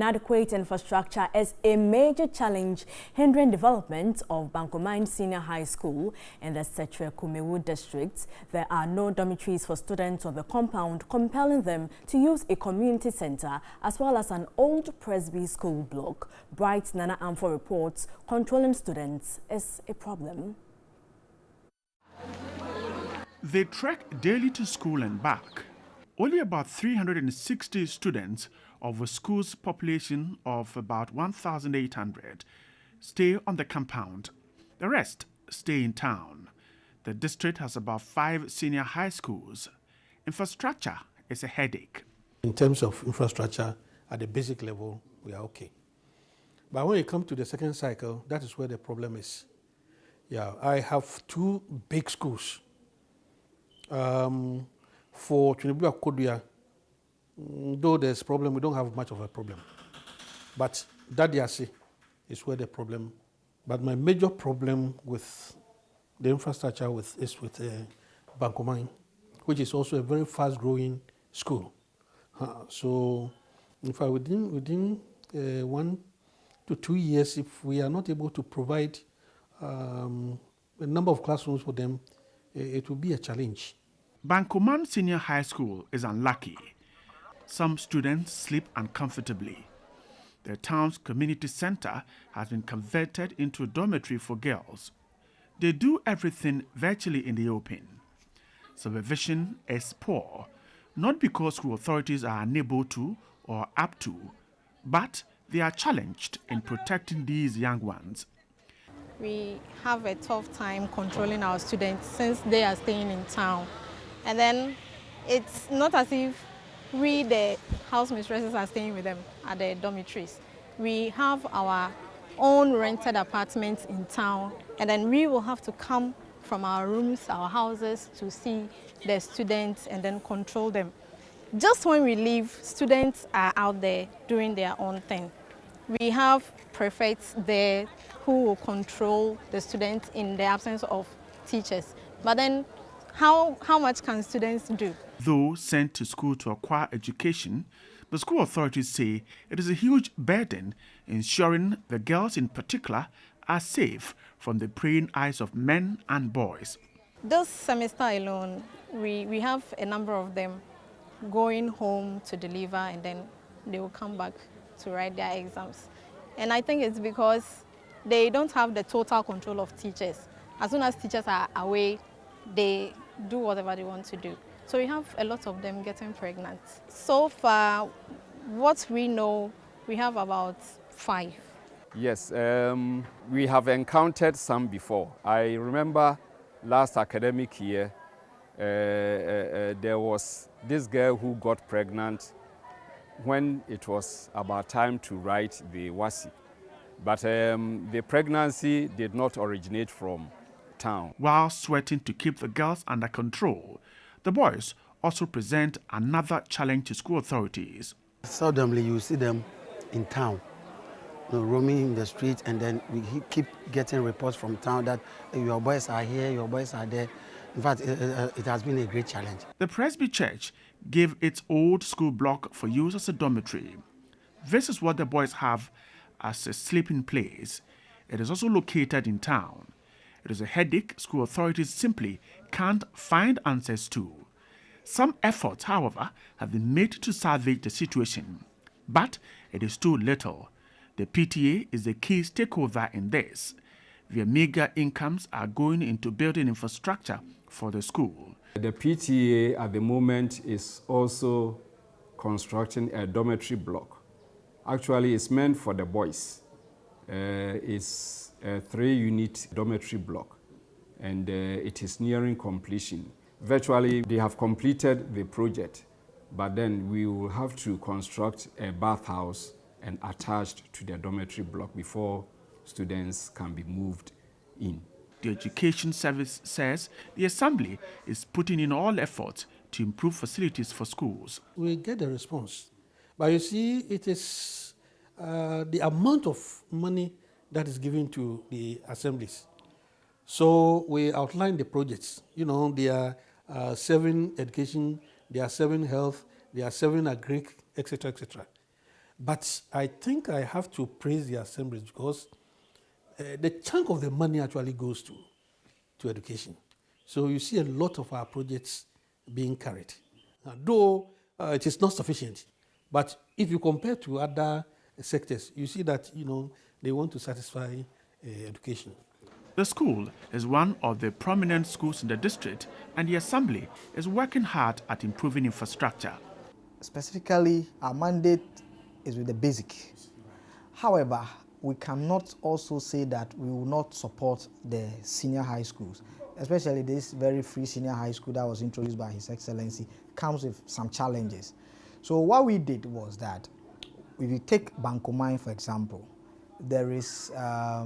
Inadequate infrastructure is a major challenge hindering development of Bankoman Senior High School in the Setre-Kumewu district. There are no dormitories for students on the compound, compelling them to use a community center as well as an old Presby school block. Bright Nana Amfo reports controlling students is a problem. They trek daily to school and back. Only about 360 students of a school's population of about 1,800 stay on the compound. The rest stay in town. The district has about 5 senior high schools. Infrastructure is a headache. In terms of infrastructure, at the basic level, we are okay. But when it comes to the second cycle, that is where the problem is. Yeah, I have 2 big schools. For Tunibua Kodua, though there's a problem, we don't have much of a problem. But Dadiasi is where the problem. But my major problem with the infrastructure is with Bankoman, which is also a very fast-growing school. So, in fact, within 1 to 2 years, if we are not able to provide a number of classrooms for them, it will be a challenge. Bankoman Senior High School is unlucky. Some students sleep uncomfortably. The town's community center has been converted into a dormitory for girls. They do everything virtually in the open. Supervision is poor, not because school authorities are unable to or up to, but they are challenged in protecting these young ones. We have a tough time controlling our students since they are staying in town. And then it's not as if we, the house mistresses, are staying with them at the dormitories. We have our own rented apartments in town, and then we will have to come from our rooms, our houses, to see the students and then control them. Just when we leave, students are out there doing their own thing. We have prefects there who will control the students in the absence of teachers. But then how much can students do? Though sent to school to acquire education, the school authorities say it is a huge burden ensuring the girls in particular are safe from the preying eyes of men and boys. This semester alone, we have a number of them going home to deliver, and then they will come back to write their exams. And I think it's because they don't have the total control of teachers. As soon as teachers are away, they do whatever they want to do. So we have a lot of them getting pregnant. So far, what we know, we have about 5. Yes, we have encountered some before. I remember last academic year, there was this girl who got pregnant when it was about time to write the WASI. But the pregnancy did not originate from town. While sweating to keep the girls under control, the boys also present another challenge to school authorities. Seldomly you see them in town, roaming in the street, and then we keep getting reports from town that your boys are here, your boys are there. In fact, it has been a great challenge. The Presby Church gave its old school block for use as a dormitory. This is what the boys have as a sleeping place. It is also located in town. It is a headache school authorities simply can't find answers to. Some efforts, however, have been made to salvage the situation, but it is too little. The PTA is the key stakeholder in this. Their meager incomes are going into building infrastructure for the school. The PTA at the moment is also constructing a dormitory block. Actually, it's meant for the boys. It's a 3-unit dormitory block, and it is nearing completion. Virtually, they have completed the project, but then we will have to construct a bathhouse and attached to the dormitory block before students can be moved in. The Education Service says the Assembly is putting in all efforts to improve facilities for schools. We get a response, but you see, it is the amount of money that is given to the assemblies. So we outline the projects. You know, there are 7 education, there are 7 health, there are 7 agric, etc., etc. But I think I have to praise the assemblies because the chunk of the money actually goes to education. So you see a lot of our projects being carried. Though it is not sufficient, but if you compare to other sectors, you see that they want to satisfy education. The school is one of the prominent schools in the district, and the assembly is working hard at improving infrastructure. Specifically, our mandate is with the basic. However, we cannot also say that we will not support the senior high schools, especially this very free senior high school that was introduced by His Excellency comes with some challenges. So what we did was that if you take Bankoman, for example, there is a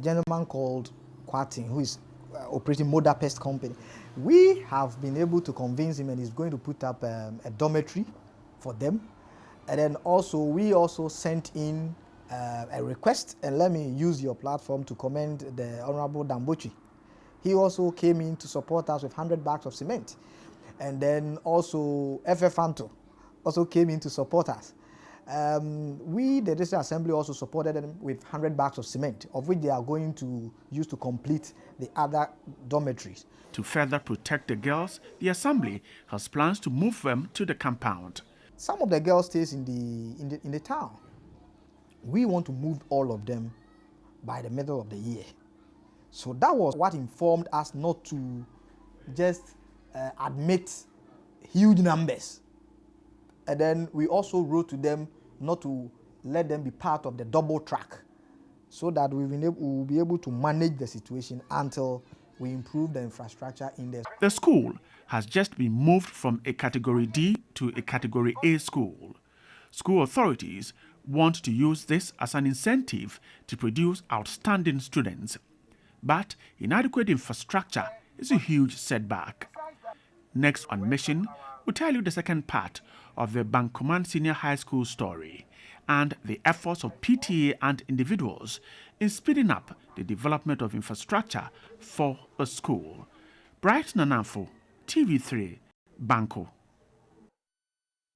gentleman called Kwatin who is operating Moda Pest Company. We have been able to convince him, and he's going to put up a dormitory for them. And then also, we also sent in a request, and let me use your platform to commend the Honorable Dambochi. He also came in to support us with 100 bags of cement. And then also, FFanto also came in to support us. We, the District Assembly, also supported them with 100 bags of cement, of which they are going to use to complete the other dormitories. To further protect the girls, the Assembly has plans to move them to the compound. Some of the girls stays in the town. We want to move all of them by the middle of the year. So that was what informed us not to just admit huge numbers. And then we also wrote to them not to let them be part of the double track, so that we will be able to manage the situation until we improve the infrastructure in there. The school has just been moved from a Category D to a Category A school. School authorities want to use this as an incentive to produce outstanding students. But inadequate infrastructure is a huge setback. Next on Mission, we'll tell you the second part of the Bankoman Senior High School story and the efforts of PTA and individuals in speeding up the development of infrastructure for a school. Bright Nananfo, TV3, Banko.